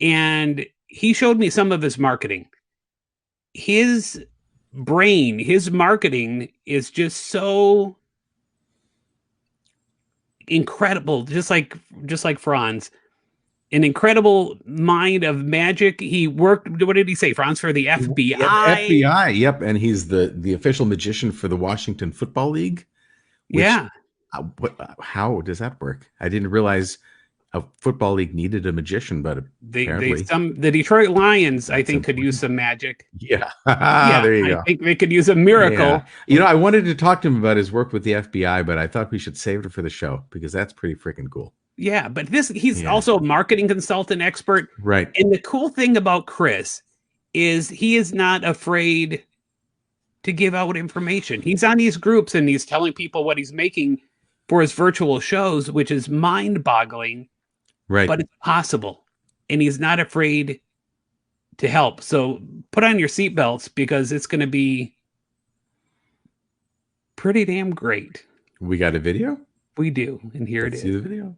And he showed me some of his marketing. His brain, his marketing is just so incredible, just like Franz. An incredible mind of magic. He worked, what did he say, Franz, for the Yep, FBI? FBI. Yep, and he's the official magician for the Washington Football League. Which, Yeah. how does that work? I didn't realize a football league needed a magician, but apparently, The Detroit Lions, I that's think, could use important. some magic. Yeah, Yeah, there you I go. think they could use a Yeah, miracle. I wanted to talk to him about his work with the FBI, but I thought we should save it for the show because that's pretty freaking cool. Yeah, but he's Yeah, also a marketing consultant expert. right. And the cool thing about Chris is he is not afraid to give out information. He's on these groups and he's telling people what he's making for his virtual shows, which is mind-boggling, Right. but it's possible. And he's not afraid to help. So put on your seatbelts because it's going to be pretty damn great. We got a video? We do. And here Let's it see is. the video.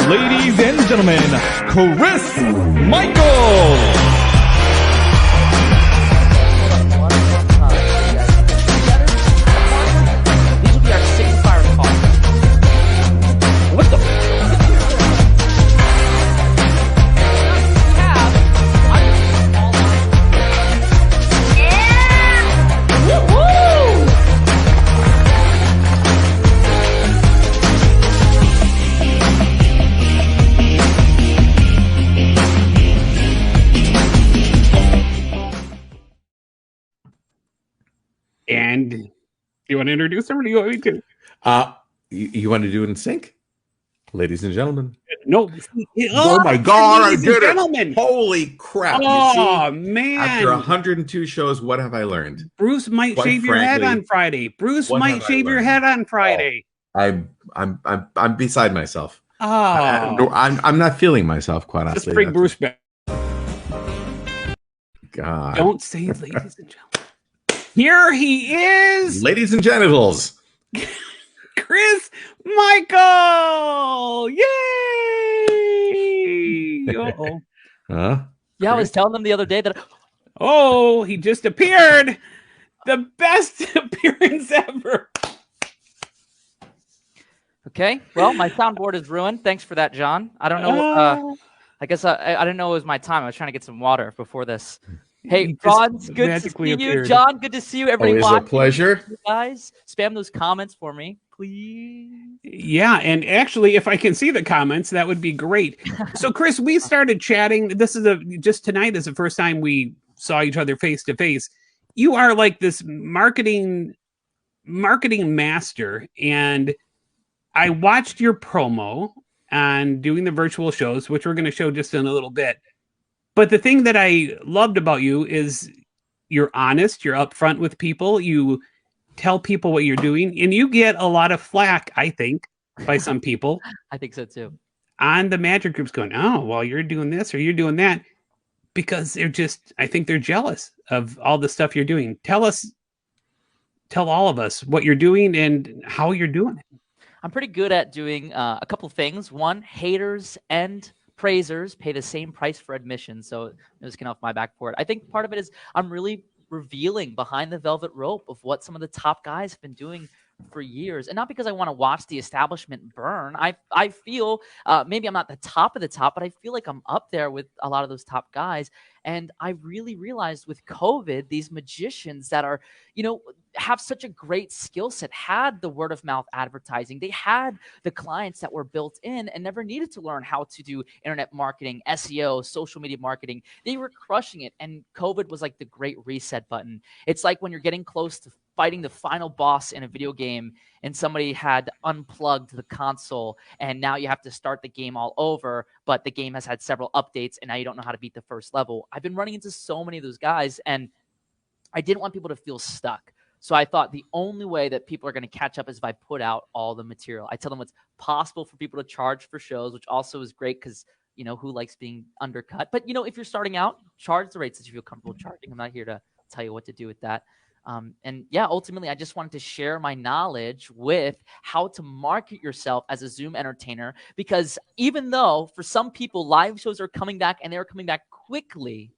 Ladies and gentlemen, Chris Michael. These will be our signifier calls. What the? And you want to introduce him or do you want me to? You want to do it in sync? Ladies and gentlemen. No. Oh my God, I ladies did and it. gentlemen. Holy crap. Oh, you see, man. after 102 shows, what have I learned? Bruce might Quite shave your head frankly, on Friday. Bruce what might have I shave your learned? head on Friday. I'm beside myself. Oh. I'm not feeling myself, quite honestly. Let's bring Bruce back. God. Don't say ladies and gentlemen. Here he is, Ladies and genitals. Chris Michael. Yay! Uh-oh. Huh? Yeah, I was telling them the other day that Oh, he just appeared. The best appearance ever. Okay, well, my soundboard is ruined. Thanks for that, John. I don't know. I guess I didn't know it was my time. I was trying to get some water before this. Hey, He just Franz, good to magically see appeared. you. John, good to see you. Everybody Always a watching, pleasure. you guys, spam those comments for me, please. Yeah, and actually, if I can see the comments, that would be great. So, Chris, we started chatting. This is just tonight is the first time we saw each other face to face. You are like this marketing master, and I watched your promo on doing the virtual shows, which we're going to show just in a little bit. But the thing that I loved about you is you're honest, you're upfront with people, you tell people what you're doing, and you get a lot of flack, I think, by some people I think so too. on the magic groups going, oh, well, you're doing this or you're doing that, because I think they're jealous of all the stuff you're doing. Tell all of us what you're doing and how you're doing it. I'm pretty good at doing a couple of things. One, haters and praisers pay the same price for admission. So just getting off my back for it. I think part of it is I'm really revealing behind the velvet rope of what some of the top guys have been doing for years. And not because I want to watch the establishment burn. I feel maybe I'm not the top of the top, but I feel like I'm up there with a lot of those top guys. And I really realized with COVID, these magicians that are, have such a great skill set, had the word of mouth advertising. They had the clients that were built in and never needed to learn how to do internet marketing, SEO, social media marketing. They were crushing it. And COVID was like the great reset button. It's like when you're getting close to fighting the final boss in a video game and somebody had unplugged the console and now you have to start the game all over, but the game has had several updates and now you don't know how to beat the first level. I've been running into so many of those guys and I didn't want people to feel stuck. So I thought the only way that people are going to catch up is if I put out all the material. I tell them what's possible for people to charge for shows, which also is great because, who likes being undercut? But, if you're starting out, charge the rates that you feel comfortable charging. I'm not here to tell you what to do with that. And yeah, ultimately, I just wanted to share my knowledge with how to market yourself as a Zoom entertainer, because even though for some people live shows are coming back and they're coming back quickly,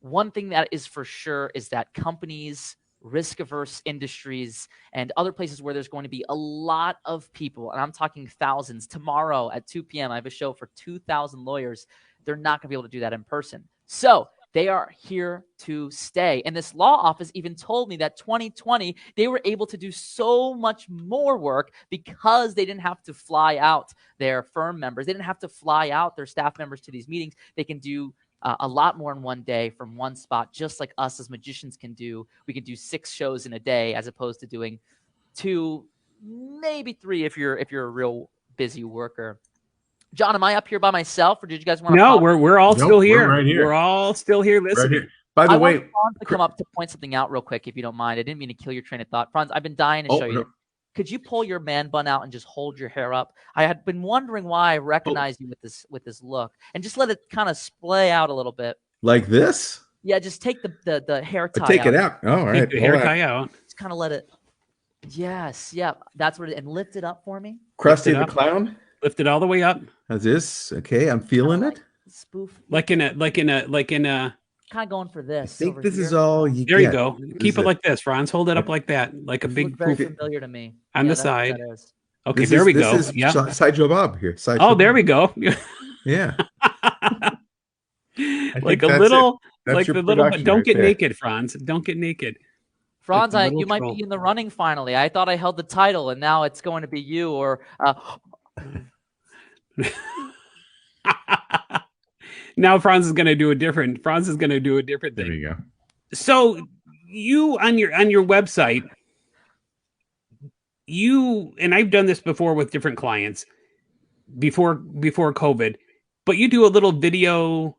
one thing that is for sure is that companies, risk-averse industries, and other places where there's going to be a lot of people, and I'm talking thousands, tomorrow at 2 p.m., I have a show for 2,000 lawyers. They're not going to be able to do that in person. So they are here to stay. And this law office even told me that 2020, they were able to do so much more work because they didn't have to fly out their firm members. They didn't have to fly out their staff members to these meetings. They can do a lot more in one day from one spot, just like us as magicians can do. We can do 6 shows in a day as opposed to doing 2, maybe 3 if you're a real busy worker. John, am I up here by myself, or did you guys want to? No, we're all still here. We're right here. We're all still here listening. Right here. By the way, I want Franz to come up to point something out real quick, if you don't mind. I didn't mean to kill your train of thought. Franz, I've been dying to show you. No. Could you pull your man bun out and just hold your hair up? I had been wondering why I recognized you with this look, and just let it kind of splay out a little bit. Like this? Yeah, just take the hair tie. Take it out. Oh, all right. Take the hair tie out. Just kind of let it. Yes, yeah, that's what it. And lift it up for me. Krusty the Clown. Lift it all the way up. How's this? Okay, I'm feeling it. Spoof. Like in a. Kind of going for this. I think this is all you There get. you go. Keep it like this, Franz. Hold it up like that, like a big very poof familiar to me. on the That's what side. that is. Okay, there we go. This is Yeah. Sideshow Bob here. Oh, there we go. Yeah. Like a little, That's like your the little. production Don't right get there. naked, Franz. Don't get naked. Franz, Like a little you might troll. be in the running finally. I thought I held the title, and now it's going to be you or. Now Franz is going to do a different. Franz is going to do a different There thing. you go. So you on your website, and I've done this before with different clients before COVID, but you do a little video,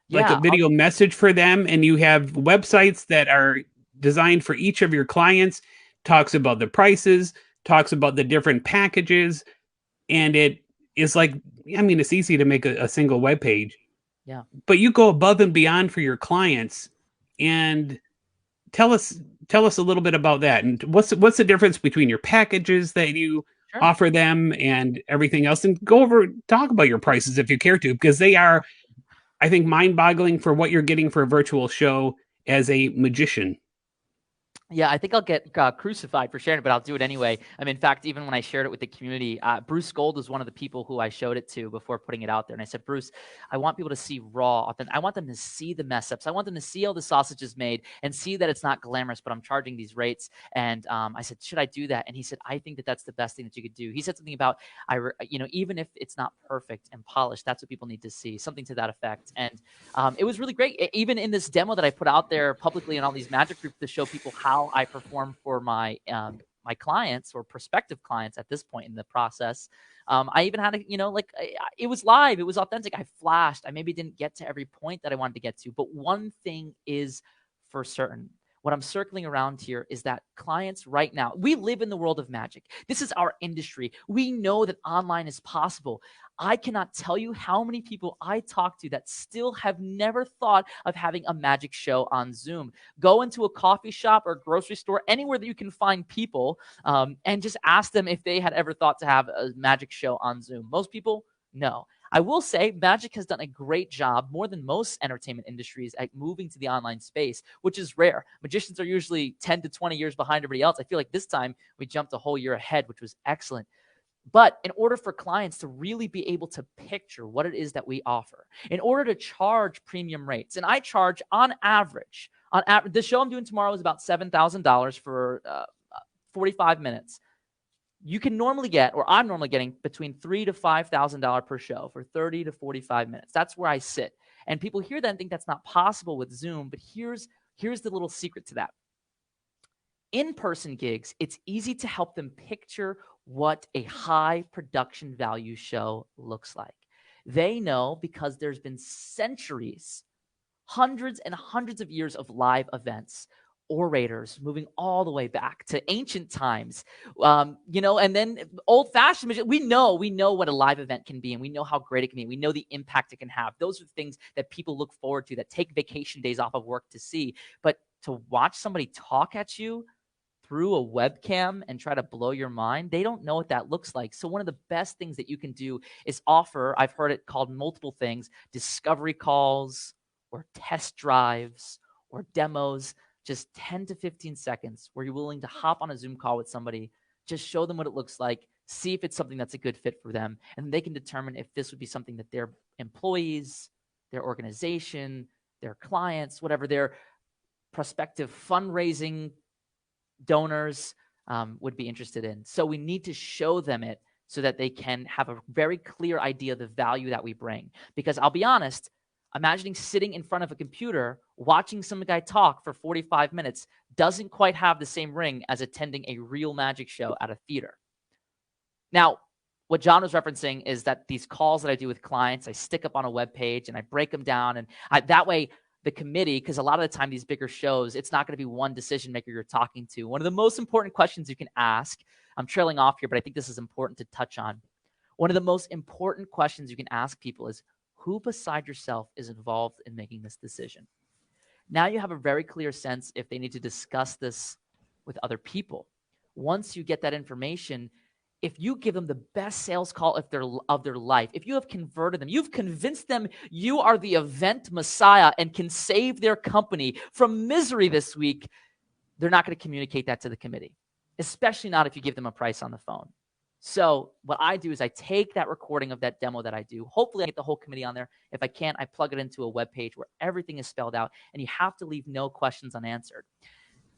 like a video message for them, and you have websites that are designed for each of your clients, talks about the prices, talks about the different packages, and it is like, I mean, it's easy to make a single web page. Yeah. But you go above and beyond for your clients, and tell us a little bit about that. And what's the difference between your packages that you offer them and everything else, and talk about your prices if you care to, because they are, I think, mind-boggling for what you're getting for a virtual show as a magician. Yeah, I think I'll get crucified for sharing it, but I'll do it anyway. I mean, in fact, even when I shared it with the community, Bruce Gold was one of the people who I showed it to before putting it out there. And I said, Bruce, I want people to see raw. I want them to see the mess ups. I want them to see how the sausage is made and see that it's not glamorous, but I'm charging these rates. And I said, should I do that? And he said, I think that that's the best thing that you could do. He said something about, even if it's not perfect and polished, that's what people need to see, something to that effect. And it was really great. Even in this demo that I put out there publicly in all these magic groups to show people how I perform for my my clients or prospective clients at this point in the process. I even had it was live, it was authentic. I flashed. I maybe didn't get to every point that I wanted to get to, but one thing is for certain. What I'm circling around here is that clients right now, we live in the world of magic. This is our industry. We know that online is possible. I cannot tell you how many people I talk to that still have never thought of having a magic show on Zoom. Go into a coffee shop or grocery store, anywhere that you can find people, and just ask them if they had ever thought to have a magic show on Zoom. Most people, no. I will say magic has done a great job, more than most entertainment industries, at moving to the online space, which is rare. Magicians are usually 10 to 20 years behind everybody else. I feel like this time we jumped a whole year ahead, which was excellent. But in order for clients to really be able to picture what it is that we offer, in order to charge premium rates, and I charge on average, the show I'm doing tomorrow is about $7,000 for 45 minutes. You can normally get, or I'm normally getting, between $3,000 to $5,000 per show for 30 to 45 minutes. That's where I sit. And people hear that and think that's not possible with Zoom, but here's the little secret to that. In-person gigs, it's easy to help them picture what a high production value show looks like. They know because there's been centuries, hundreds and hundreds of years of live events. orators, moving all the way back to ancient times, and then old-fashioned. We know what a live event can be, and we know how great it can be. We know the impact it can have. Those are things that people look forward to, that take vacation days off of work to see. But to watch somebody talk at you through a webcam and try to blow your mind, they don't know what that looks like. So one of the best things that you can do is offer, I've heard it called multiple things, discovery calls or test drives or demos, just 10 to 15 seconds where you're willing to hop on a Zoom call with somebody, just show them what it looks like, see if it's something that's a good fit for them, and they can determine if this would be something that their employees, their organization, their clients, whatever their prospective fundraising donors would be interested in. So we need to show them it so that they can have a very clear idea of the value that we bring. Because I'll be honest, imagining sitting in front of a computer, watching some guy talk for 45 minutes doesn't quite have the same ring as attending a real magic show at a theater. Now, what John was referencing is that these calls that I do with clients, I stick up on a web page and I break them down. And that way, the committee, because a lot of the time these bigger shows, it's not going to be one decision maker you're talking to. One of the most important questions you can ask, I'm trailing off here, but I think this is important to touch on. One of the most important questions you can ask people is, who beside yourself is involved in making this decision? Now you have a very clear sense if they need to discuss this with other people. Once you get that information, if you give them the best sales call of their life, if you have converted them, you've convinced them you are the event messiah and can save their company from misery this week, they're not going to communicate that to the committee, especially not if you give them a price on the phone. So what I do is I take that recording of that demo that I do. Hopefully I get the whole committee on there. If I can't, I plug it into a web page where everything is spelled out, and you have to leave no questions unanswered.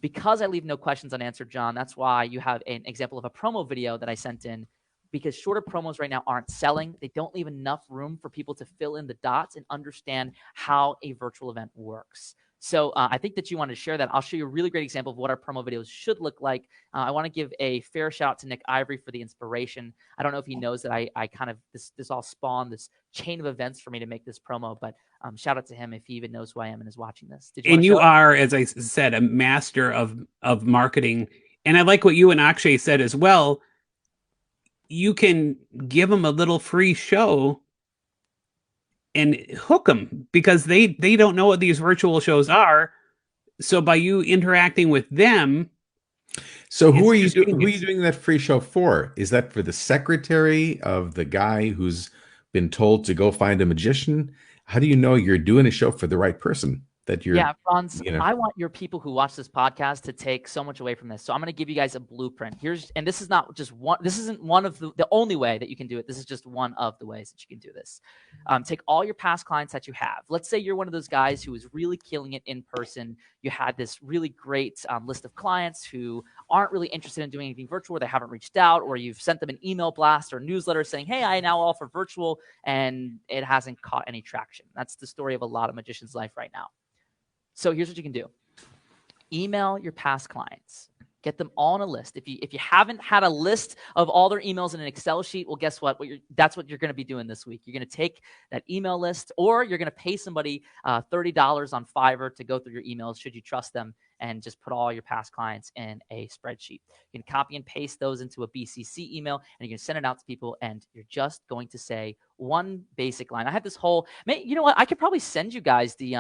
Because I leave no questions unanswered, John, that's why you have an example of a promo video that I sent in, because shorter promos right now aren't selling. They don't leave enough room for people to fill in the dots and understand how a virtual event works. So I think that you want to share that. I'll show you a really great example of what our promo videos should look like. I want to give a fair shout out to Nick Ivory for the inspiration. I don't know if he knows that I kind of, this all spawned this chain of events for me to make this promo, but shout out to him if he even knows who I am and is watching this. And you are, as I said, a master of marketing. And I like what you and Akshay said as well. You can give them a little free show and hook them, because they don't know what these virtual shows are. So by you interacting with them. So who are you doing that free show for? Is that for the secretary of the guy who's been told to go find a magician? How do you know you're doing a show for the right person? That you're, yeah, Franz, I want your people who watch this podcast to take so much away from this. So I'm going to give you guys a blueprint. And this is not just one, this isn't one of the only way that you can do it. This is just one of the ways that you can do this. Take all your past clients that you have. Let's say you're one of those guys who is really killing it in person. You had this really great list of clients who aren't really interested in doing anything virtual, or they haven't reached out, or you've sent them an email blast or newsletter saying, hey, I now offer virtual, and it hasn't caught any traction. That's the story of a lot of magicians' life right now. So here's what you can do. Email your past clients. Get them all on a list. If you haven't had a list of all their emails in an Excel sheet, well, guess what? That's what you're going to be doing this week. You're going to take that email list, or you're going to pay somebody $30 on Fiverr to go through your emails, should you trust them, and just put all your past clients in a spreadsheet. You can copy and paste those into a BCC email, and you can send it out to people, and you're just going to say one basic line. I have this whole, you know what? I could probably send you guys the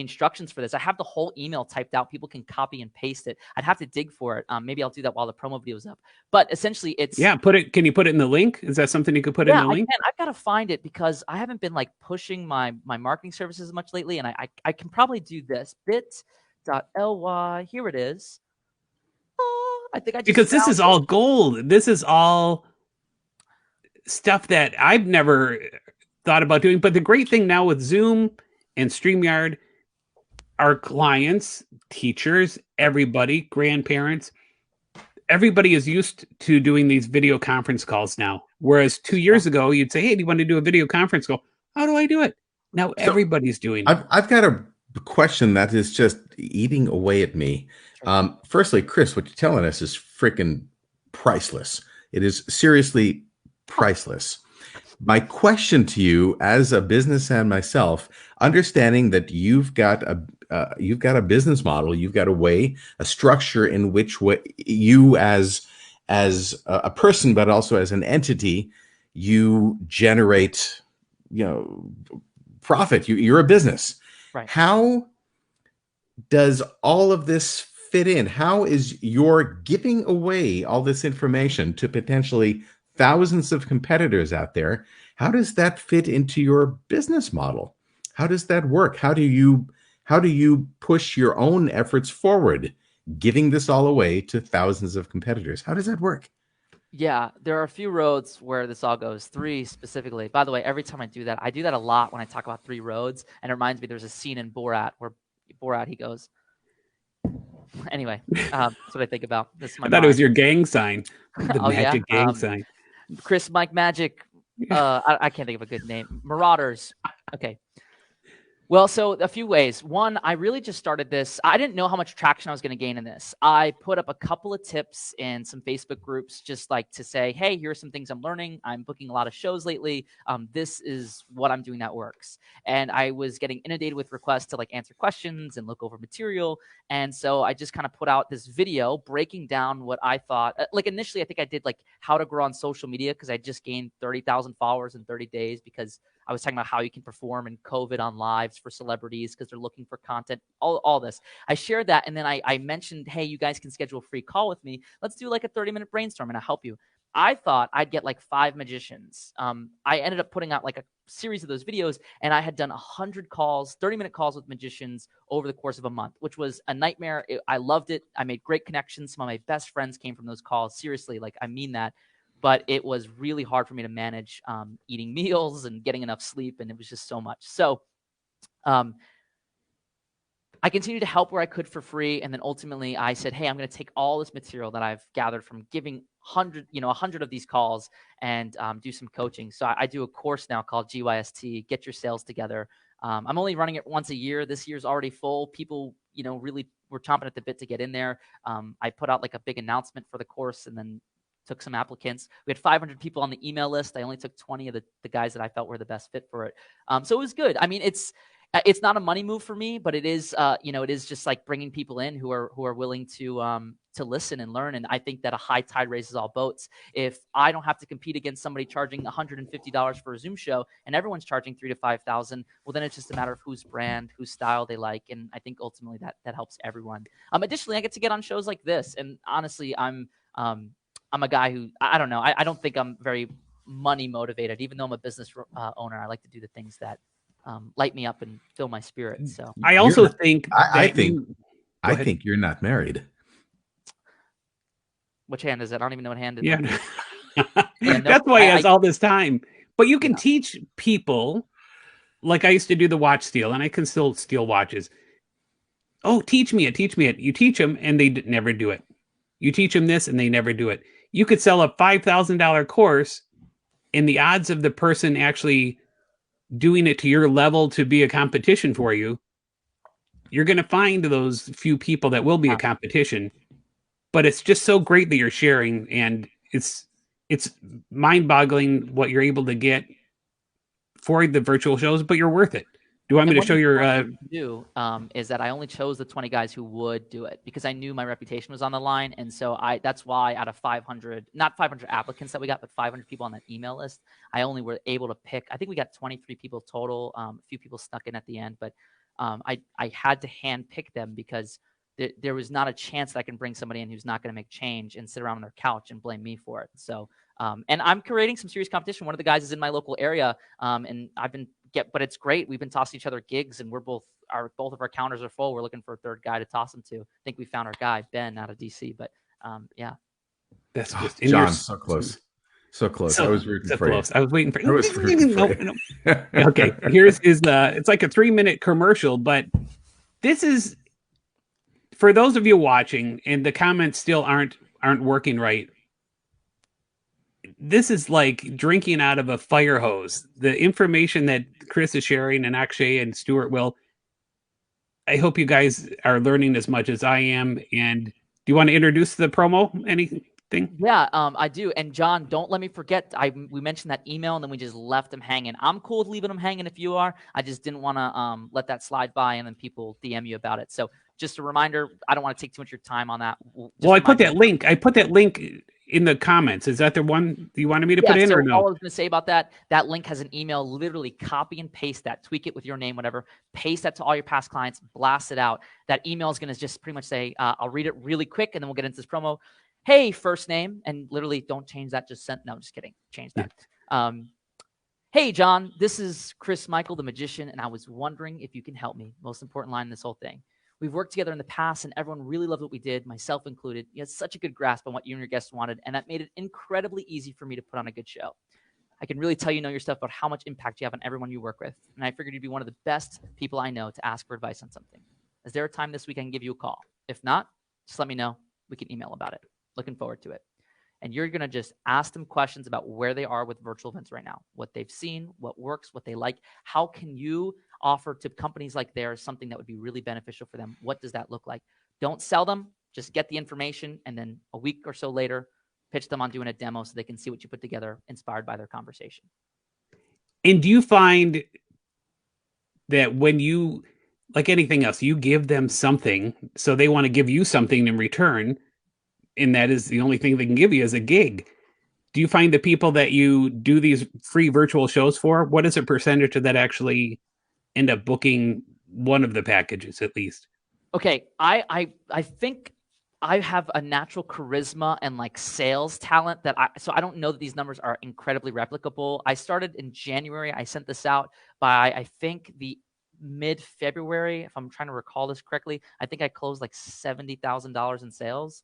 instructions for this. I have the whole email typed out. People can copy and paste it. I'd have to dig for it. Maybe I'll do that while the promo video is up. But essentially, it's Can you put it in the link? Is that something you could put in the link? I've got to find it, because I haven't been like pushing my marketing services much lately, and I can probably do this. bit.ly. Here it is. I think I just, because this is all gold. This is all stuff that I've never thought about doing. But the great thing now with Zoom and StreamYard, our clients, teachers, everybody, grandparents, everybody is used to doing these video conference calls now. Whereas 2 years ago, you'd say, hey, do you want to do a video conference call? How do I do it? Now everybody's doing it. I've got a question that is just eating away at me. Firstly, Chris, what you're telling us is freaking priceless. It is seriously priceless. My question to you, as a business and myself, understanding that you've got a business model. You've got a way, a structure in which you as a person, but also as an entity, you generate, profit. You're a business. Right. How does all of this fit in? How is your giving away all this information to potentially thousands of competitors out there? How does that fit into your business model? How does that work? How do you push your own efforts forward, giving this all away to thousands of competitors? How does that work? Yeah, there are a few roads where this all goes. 3 specifically. By the way, every time I do that a lot when I talk about 3 roads. And it reminds me, there's a scene in Borat where Borat, he goes, anyway, that's what I think about. This is my I thought it was your gang sign. The Oh, yeah? magic gang sign. Chris, Mike Magic. I can't think of a good name. Marauders. Okay. Well, so a few ways. One, I really just started this. I didn't know how much traction I was going to gain in this. I put up a couple of tips in some Facebook groups, just like to say, hey, here are some things I'm learning. I'm booking a lot of shows lately. This is what I'm doing that works. And I was getting inundated with requests to like answer questions and look over material. And so I just kind of put out this video breaking down what I thought. Like initially, I think I did like how to grow on social media because I just gained 30,000 followers in 30 days because I was talking about how you can perform in COVID on lives for celebrities because they're looking for content, all this. I shared that, and then I mentioned, hey, you guys can schedule a free call with me. Let's do like a 30-minute brainstorm, and I'll help you. I thought I'd get like 5 magicians. I ended up putting out like a series of those videos, and I had done 100 calls, 30-minute calls with magicians over the course of a month, which was a nightmare. I loved it. I made great connections. Some of my best friends came from those calls. Seriously, like I mean that. But it was really hard for me to manage eating meals and getting enough sleep, and it was just so much. So I continued to help where I could for free, and then ultimately I said, hey, I'm going to take all this material that I've gathered from giving 100 of these calls and do some coaching. So I do a course now called GYST, Get Your Sales Together. I'm only running it once a year. This year's already full. People, really were chomping at the bit to get in there. I put out like a big announcement for the course and then took some applicants. We had 500 people on the email list. I only took 20 of the guys that I felt were the best fit for it. So it was good. I mean, it's not a money move for me, but it is, it is just like bringing people in who are willing to listen and learn. And I think that a high tide raises all boats. If I don't have to compete against somebody charging $150 for a Zoom show and everyone's charging $3,000 to $5,000, well, then it's just a matter of whose brand, whose style they like. And I think ultimately that helps everyone. Additionally, I get to get on shows like this. And honestly, I'm a guy who, I don't know, I don't think I'm very money motivated. Even though I'm a business owner, I like to do the things that light me up and fill my spirit. So I also think I think you're not married. Which hand is it? I don't even know what hand it is. Yeah. That's why he has all this time. But you can teach people, like I used to do the watch steal, and I can still steal watches. Oh, teach me it. You teach them, and they never do it. You teach them this, and they never do it. You could sell a $5,000 course, and the odds of the person actually doing it to your level to be a competition for you, you're going to find those few people that will be a competition. But it's just so great that you're sharing, and it's mind-boggling what you're able to get for the virtual shows, but you're worth it. Do you want me to show your is that I only chose the 20 guys who would do it because I knew my reputation was on the line. And so that's why out of not 500 applicants that we got, but 500 people on that email list, I only were able to pick, I think we got 23 people total. A few people snuck in at the end, but I had to hand pick them because there was not a chance that I can bring somebody in who's not going to make change and sit around on their couch and blame me for it. So, and I'm creating some serious competition. One of the guys is in my local area, and but it's great. We've been tossing each other gigs, and both of our counters are full. We're looking for a third guy to toss them to. I think we found our guy, Ben, out of DC. But yeah, that's just John. So close. I was rooting for you. I was waiting for you. Okay, here's it's like a 3-minute commercial, but this is for those of you watching, and the comments still aren't working right. This is like drinking out of a fire hose. The information that Chris is sharing and Akshay and Stuart will, I hope you guys are learning as much as I am. And do you want to introduce the promo? thing? Yeah, I do. And John, don't let me forget. We mentioned that email, and then we just left them hanging. I'm cool with leaving them hanging if you are. I just didn't want to let that slide by, and then people DM you about it. So just a reminder. I don't want to take too much of your time on that. Well, I put that link. I put that link in the comments. Is that the one you wanted me to put in, or no? All I was going to say about that link has an email. Literally copy and paste that, tweak it with your name, whatever. Paste that to all your past clients. Blast it out. That email is going to just pretty much say, "I'll read it really quick, and then we'll get into this promo." Hey, first name, and literally don't change that. Just send. No, I'm just kidding. Change that. Yeah. Hey, John, this is Chris Michael, the magician, and I was wondering if you can help me. Most important line in this whole thing. We've worked together in the past, and everyone really loved what we did, myself included. You had such a good grasp on what you and your guests wanted, and that made it incredibly easy for me to put on a good show. I can really tell you know your stuff about how much impact you have on everyone you work with, and I figured you'd be one of the best people I know to ask for advice on something. Is there a time this week I can give you a call? If not, just let me know. We can email about it. Looking forward to it. And you're going to just ask them questions about where they are with virtual events right now, what they've seen, what works, what they like. How can you offer to companies like theirs something that would be really beneficial for them? What does that look like? Don't sell them. Just get the information. And then a week or so later, pitch them on doing a demo so they can see what you put together, inspired by their conversation. And do you find that when you, like anything else, you give them something, so they want to give you something in return, and that is the only thing they can give you as a gig? Do you find the people that you do these free virtual shows for, what is a percentage of that actually end up booking one of the packages at least? Okay, I think I have a natural charisma and like sales talent so I don't know that these numbers are incredibly replicable. I started in January. I sent this out by, I think, the mid-February, if I'm trying to recall this correctly. I think I closed like $70,000 in sales.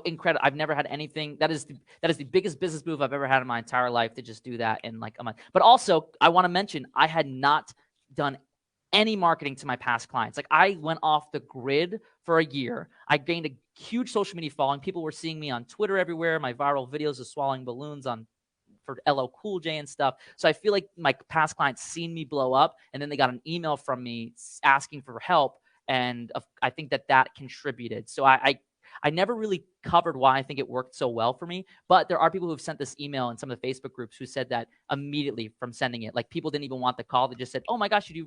Incredible. I've never had anything. That is the biggest business move I've ever had in my entire life, to just do that in like a month. But also, I want to mention, I had not done any marketing to my past clients. Like, I went off the grid for a year. I gained a huge social media following. People were seeing me on Twitter everywhere. My viral videos of swallowing balloons for LL Cool J and stuff. So I feel like my past clients seen me blow up, and then they got an email from me asking for help. And I think that contributed. So I never really covered why I think it worked so well for me, but there are people who have sent this email in some of the Facebook groups who said that immediately from sending it. Like, people didn't even want the call. They just said, "Oh my gosh, we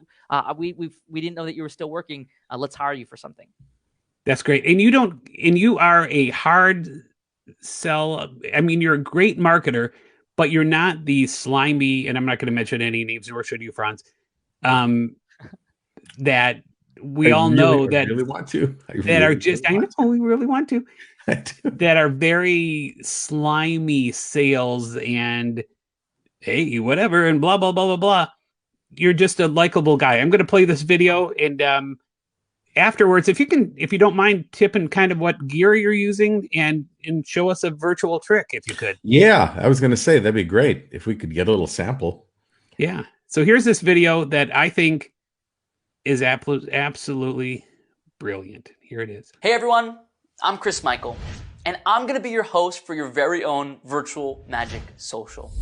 didn't know that you were still working. Let's hire you for something." That's great. And you are a hard sell. I mean, you're a great marketer, but you're not the slimy, and I'm not going to mention any names, nor should you, Franz, that we all know that really want to. I know we really want to. That are very slimy sales and hey, whatever, and blah, blah, blah, blah, blah. You're just a likable guy. I'm going to play this video, and afterwards, if you don't mind tipping kind of what gear you're using and show us a virtual trick, if you could. Yeah, I was going to say that'd be great if we could get a little sample. Yeah. So here's this video that I think is absolutely brilliant. Here it is. Hey everyone, I'm Chris Michael, and I'm going to be your host for your very own Virtual Magic Social.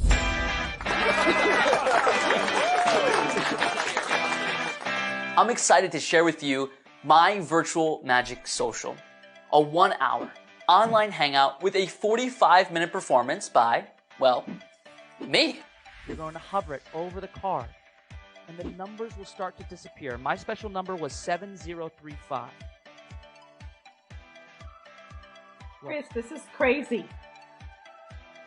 I'm excited to share with you my Virtual Magic Social, a 1-hour online hangout with a 45-minute performance by, well, me. You're going to hover it over the card, and the numbers will start to disappear. My special number was 7035. Chris, this is crazy.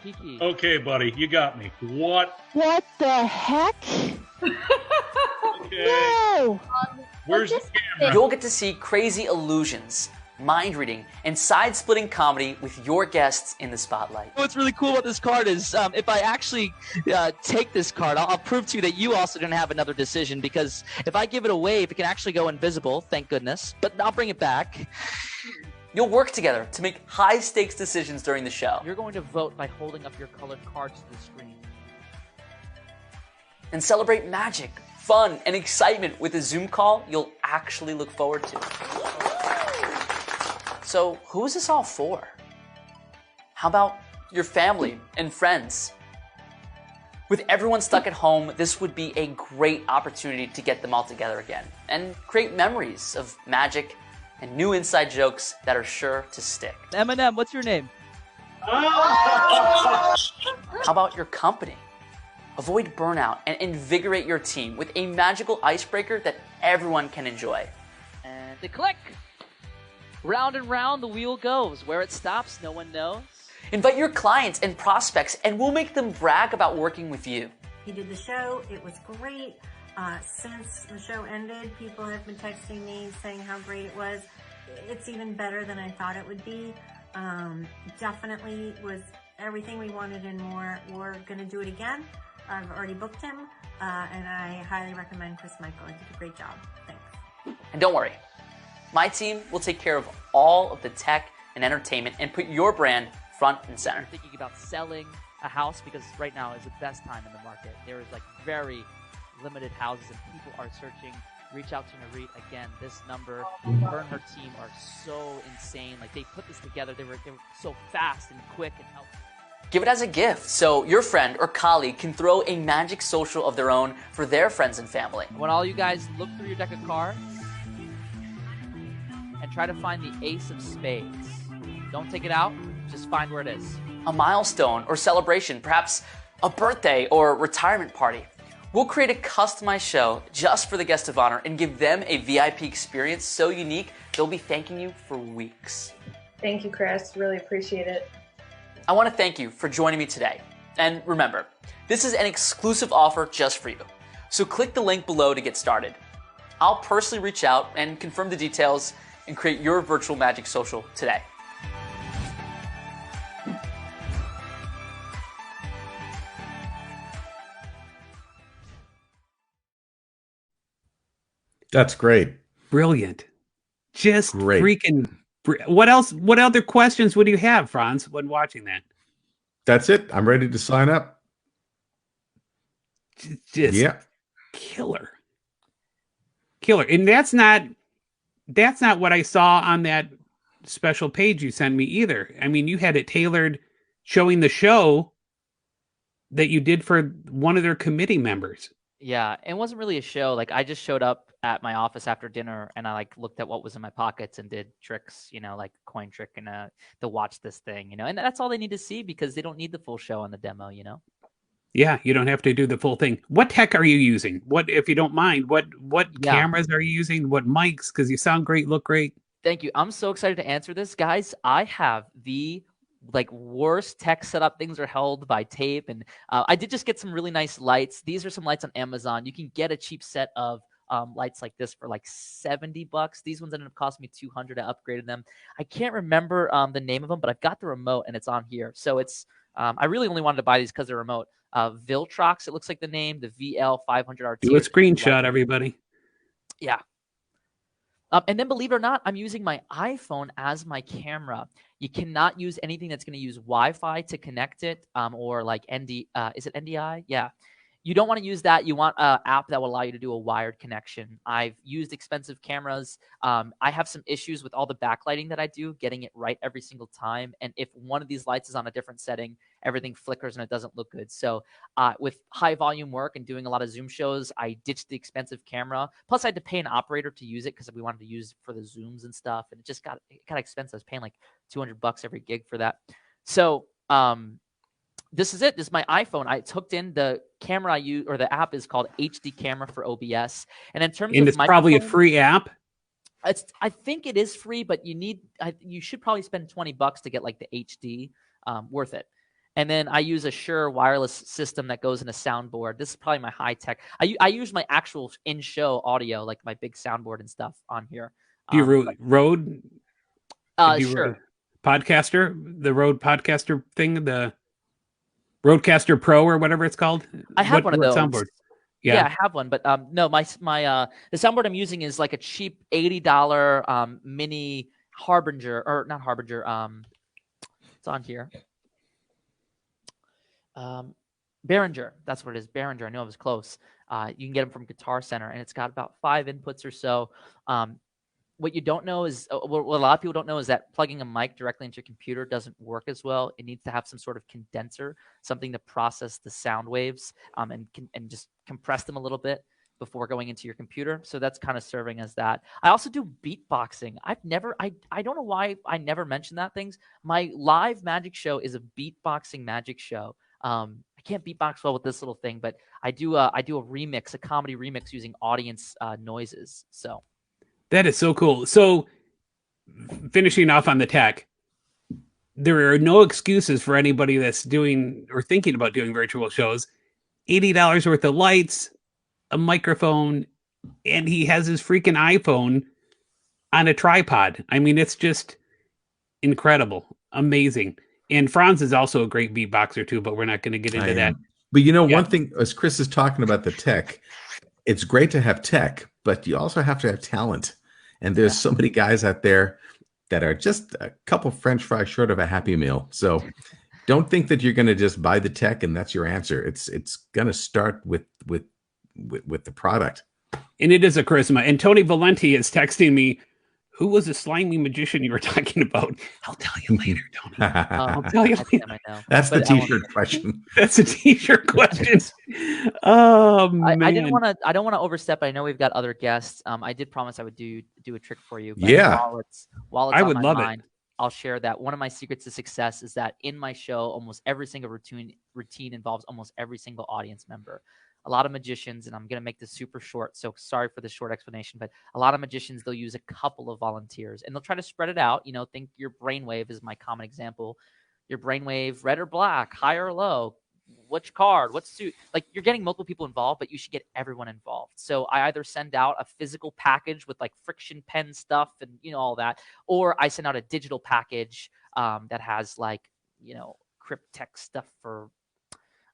Kiki. Okay, buddy, you got me. What? What the heck? Okay. No! Where's the camera? You'll get to see crazy illusions, mind reading, and side-splitting comedy with your guests in the spotlight. What's really cool about this card is if I actually take this card, I'll prove to you that you also didn't have another decision, because if I give it away, if it can actually go invisible, thank goodness, but I'll bring it back. You'll work together to make high-stakes decisions during the show. You're going to vote by holding up your colored cards to the screen. And celebrate magic, fun, and excitement with a Zoom call you'll actually look forward to. So, who is this all for? How about your family and friends? With everyone stuck at home, this would be a great opportunity to get them all together again and create memories of magic and new inside jokes that are sure to stick. Eminem, what's your name? How about your company? Avoid burnout and invigorate your team with a magical icebreaker that everyone can enjoy. And the click. Round and round the wheel goes. Where it stops, no one knows. Invite your clients and prospects, and we'll make them brag about working with you. He did the show. It was great. Since the show ended, people have been texting me saying how great it was. It's even better than I thought it would be. Definitely was everything we wanted and more. We're going to do it again. I've already booked him, and I highly recommend Chris Michael. He did a great job. Thanks. And don't worry, my team will take care of all of the tech and entertainment and put your brand front and center. You're thinking about selling a house, because right now is the best time in the market. There is like very limited houses and people are searching. Reach out to Harary. Again, this number, her and her team are so insane. Like, they put this together. They were so fast and quick and helpful. Give it as a gift so your friend or colleague can throw a magic social of their own for their friends and family. When all you guys look through your deck of cards and try to find the ace of spades. Don't take it out, just find where it is. A milestone or celebration, perhaps a birthday or retirement party. We'll create a customized show just for the guest of honor and give them a VIP experience so unique they'll be thanking you for weeks. Thank you, Chris. Really appreciate it. I want to thank you for joining me today. And remember, this is an exclusive offer just for you. So click the link below to get started. I'll personally reach out and confirm the details and create your virtual magic social today. That's great. Brilliant. Just Great. freaking. What else? What other questions would you have, Franz, when watching that? That's it. I'm ready to sign up. Just Yeah. killer. And that's not what I saw on that special page you sent me either. I mean, you had it tailored, showing the show that you did for one of their committee members. Yeah, it wasn't really a show. Like, I just showed up at my office after dinner and I like looked at what was in my pockets and did tricks, like coin trick and to watch this thing, and that's all they need to see, because they don't need the full show on the demo. Yeah, you don't have to do the full thing. What tech are you using? What, if you don't mind, what cameras are you using? What mics? Because you sound great, look great. Thank you. I'm so excited to answer this, guys. I have the worst tech setup. Things are held by tape, and I did just get some really nice lights. These are some lights on Amazon. You can get a cheap set of lights like this for like $70. These ones ended up costing me $200. I upgraded them. I can't remember the name of them, but I've got the remote and it's on here. So it's I really only wanted to buy these because they're remote. Viltrox, it looks like the name, the VL500RT. Do a screenshot, everybody. Yeah. And then, believe it or not, I'm using my iPhone as my camera. You cannot use anything that's going to use Wi-Fi to connect it, or like is it NDI? Yeah. You don't want to use that. You want an app that will allow you to do a wired connection. I've used expensive cameras. I have some issues with all the backlighting that I do, getting it right every single time. And if one of these lights is on a different setting, everything flickers and it doesn't look good. So with high volume work and doing a lot of Zoom shows, I ditched the expensive camera. Plus, I had to pay an operator to use it because we wanted to use it for the Zooms and stuff. And it got expensive. I was paying like $200 every gig for that. So this is it. This is my iPhone. It's hooked in. The camera I use, or the app, is called HD Camera for OBS. And in terms of, it's probably a free app. I think it is free, but you should probably spend $20 to get like the HD. Worth it. And then I use a Shure wireless system that goes in a soundboard. This is probably my high tech. I use my actual in-show audio, like my big soundboard and stuff on here. Do you Rode? Sure. Podcaster, the Rode Podcaster thing, the Rodecaster Pro or whatever it's called. I have one of those. Soundboard? Yeah, I have one, but no, my the soundboard I'm using is like a cheap $80 mini Harbinger, or not Harbinger. It's on here. Behringer, that's what it is. Behringer. I know I was close. You can get them from Guitar Center, and it's got about 5 inputs or so. What you don't know is, what a lot of people don't know is that plugging a mic directly into your computer doesn't work as well. It needs to have some sort of condenser, something to process the sound waves, and just compress them a little bit before going into your computer. So that's kind of serving as that. I also do beatboxing. I don't know why I never mentioned that things. My live magic show is a beatboxing magic show. I can't beatbox well with this little thing, but I do a remix, a comedy remix using audience noises. So that is so cool. So finishing off on the tech, there are no excuses for anybody that's doing or thinking about doing virtual shows. $80 worth of lights, a microphone, and he has his freaking iPhone on a tripod. I mean, it's just incredible, amazing. And Franz is also a great beatboxer too, but we're not going to get into that. But you know, one thing, as Chris is talking about the tech, it's great to have tech, but you also have to have talent. And there's so many guys out there that are just a couple French fries short of a Happy Meal. So don't think that you're going to just buy the tech and that's your answer. It's going to start with the product. And it is a charisma. And Tony Valenti is texting me, who was the slimy magician you were talking about? I'll tell you later, Tony. I'll tell you later. That's the t-shirt question. That's a t-shirt question. Oh man. I don't want to overstep. I know we've got other guests. I did promise I would do a trick for you. But yeah. While it's I on would my love mind, it. I'll share that one of my secrets to success is that in my show, almost every single routine involves almost every single audience member. A lot of magicians, and I'm going to make this super short, so sorry for the short explanation, but a lot of magicians, they'll use a couple of volunteers, and they'll try to spread it out. Think your brainwave is my common example. Your brainwave, red or black, high or low, which card, what suit. Like, you're getting multiple people involved, but you should get everyone involved. So I either send out a physical package with, like, friction pen stuff and, all that, or I send out a digital package that has, like, cryptech stuff for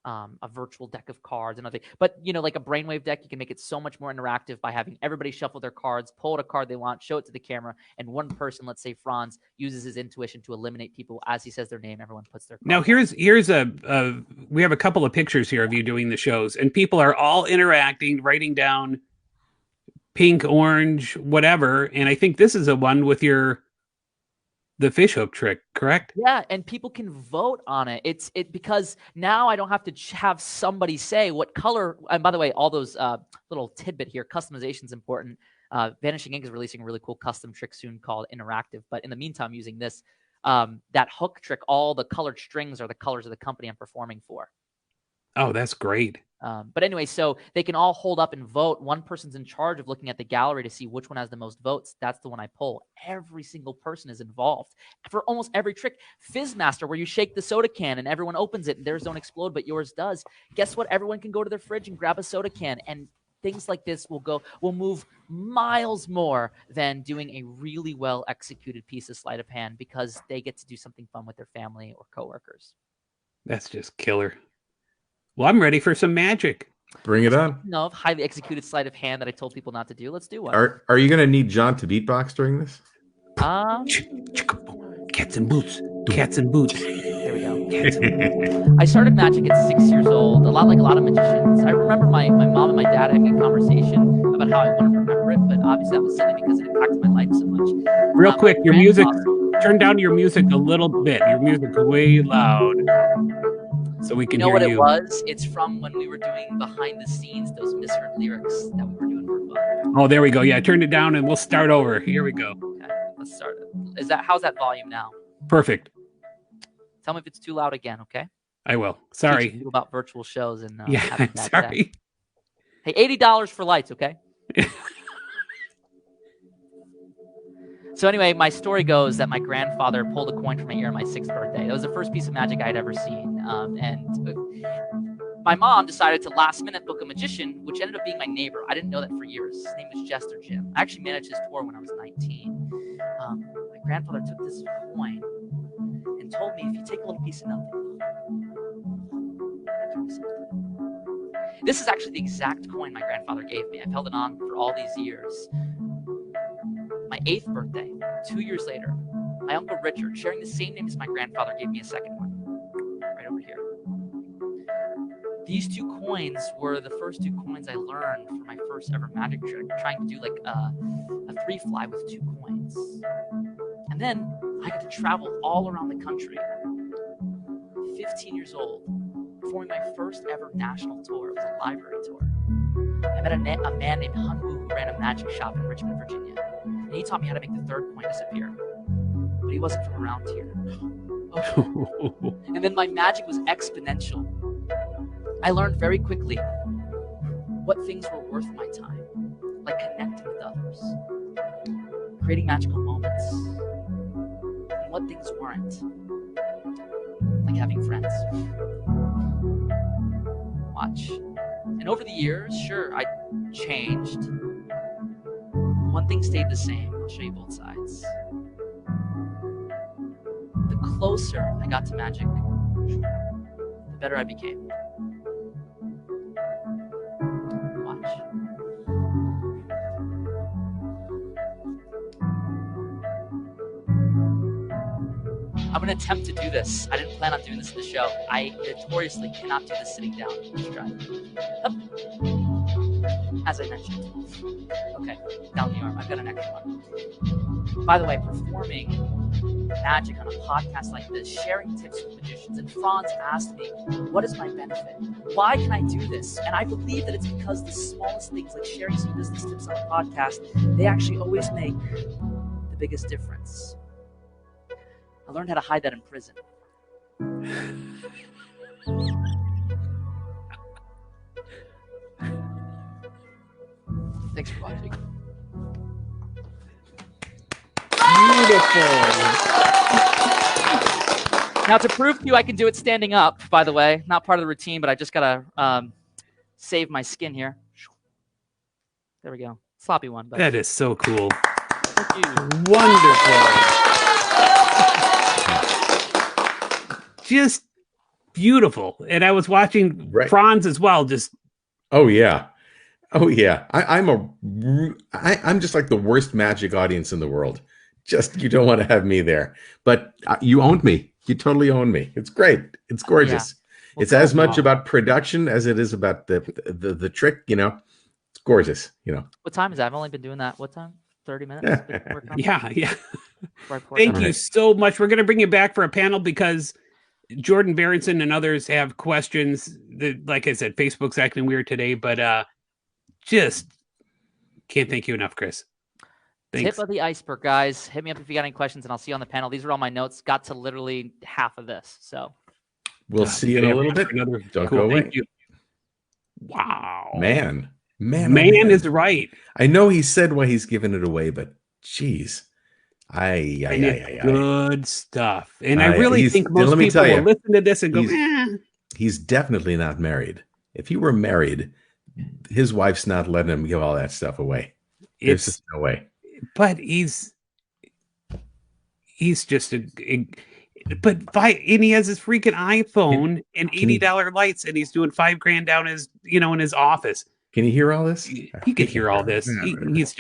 a virtual deck of cards and other things. But, like a brainwave deck, you can make it so much more interactive by having everybody shuffle their cards, pull out a card they want, show it to the camera, and one person, let's say Franz, uses his intuition to eliminate people as he says their name. Everyone puts their card. Now, here's we have a couple of pictures here of you doing the shows, and people are all interacting, writing down pink, orange, whatever. And I think this is a one with the fishhook trick, correct? Yeah, and people can vote on it. It's because now I don't have to have somebody say what color. And by the way, all those little tidbit here, customization is important. Vanishing Ink is releasing a really cool custom trick soon called Interactive. But in the meantime, using this, that hook trick, all the colored strings are the colors of the company I'm performing for. Oh, that's great. But anyway, so they can all hold up and vote. One person's in charge of looking at the gallery to see which one has the most votes. That's the one I pull. Every single person is involved for almost every trick. Fizzmaster, where you shake the soda can and everyone opens it and theirs don't explode, but yours does. Guess what? Everyone can go to their fridge and grab a soda can, and things like this will move miles more than doing a really well executed piece of sleight of hand, because they get to do something fun with their family or coworkers. That's just killer. Well, I'm ready for some magic. Bring it on. No, highly executed sleight of hand that I told people not to do. Let's do one. Are you going to need John to beatbox during this? Cats and boots. Cats and boots. There we go. I started magic at 6 years old, a lot like a lot of magicians. I remember my mom and my dad having a conversation about how I want to remember it, but obviously that was silly because it impacted my life so much. Real quick, your music, turn down your music a little bit. Your music's way loud. So we can hear you. You know what it was? It's from when we were doing behind the scenes, those misheard lyrics that we were doing for fun. Oh, there we go. Yeah, turn it down and we'll start over. Here we go. Okay, let's start it. How's that volume now? Perfect. Tell me if it's too loud again, okay? I will. Sorry. Teach about virtual shows and yeah, sorry. Hey, $80 for lights, okay? So anyway, my story goes that my grandfather pulled a coin from my ear on my 6th birthday. That was the first piece of magic I had ever seen. And my mom decided to last minute book a magician, which ended up being my neighbor. I didn't know that for years. His name was Jester Jim. I actually managed his tour when I was 19. My grandfather took this coin and told me, if you take a little piece of nothing, this is actually the exact coin my grandfather gave me. I've held it on for all these years. My 8th birthday, 2 years later, my Uncle Richard, sharing the same name as my grandfather, gave me a second one, right over here. These 2 coins were the first 2 coins I learned for my first ever magic trick, trying to do like a 3-fly with 2 coins. And then I got to travel all around the country, 15 years old, performing my first ever national tour. It was a library tour. I met a man named Hunwoo who ran a magic shop in Richmond, Virginia. And he taught me how to make the third coin disappear. But he wasn't from around here. Oh. And then my magic was exponential. I learned very quickly what things were worth my time, like connecting with others, creating magical moments, and what things weren't, like having friends. Watch. And over the years, sure, I changed. One thing stayed the same. I'll show you both sides. The closer I got to magic, the better I became. Watch. I'm gonna attempt to do this. I didn't plan on doing this in the show. I notoriously cannot do this sitting down. Let's try it. Up. As I mentioned. Okay, down the arm. I've got an extra one. By the way, performing magic on a podcast like this, sharing tips with magicians, and Franz asked me, what is my benefit? Why can I do this? And I believe that it's because the smallest things, like sharing some business tips on a podcast, they actually always make the biggest difference. I learned how to hide that in prison. Thanks for watching. Beautiful. Now, to prove to you I can do it standing up, by the way, not part of the routine, but I just got to save my skin here. There we go. Sloppy one. But That is so cool. thank you. Wonderful. Just beautiful. And I was watching Franz as well. Just oh yeah. I'm just like the worst magic audience in the world. Just you don't want to have me there. But you owned me. You totally own me. It's great. It's gorgeous. Yeah. Well, it's as much about production as it is about the trick. You know, it's gorgeous. You know. What time is that? I've only been doing that. What time? 30 minutes? Yeah. Thank you so much. We're going to bring you back for a panel because Jordan Berenson and others have questions. Like I said, Facebook's acting weird today, but just can't thank you enough, Chris. Thanks. Tip of the iceberg, guys. Hit me up if you got any questions, and I'll see you on the panel. These are all my notes. Got to literally half of this, so we'll see you in a little bit. Don't go away. Thank you. Wow, man is right. I know he said why he's giving it away, but geez. Good stuff. And I really think most people will listen to this and go, he's definitely not married. If he were married, his wife's not letting him give all that stuff away. There's just no way. But he's just and he has his freaking iPhone and $80 lights, and he's doing $5,000 down his, in his office. Can you hear all this? He could hear all this. He's just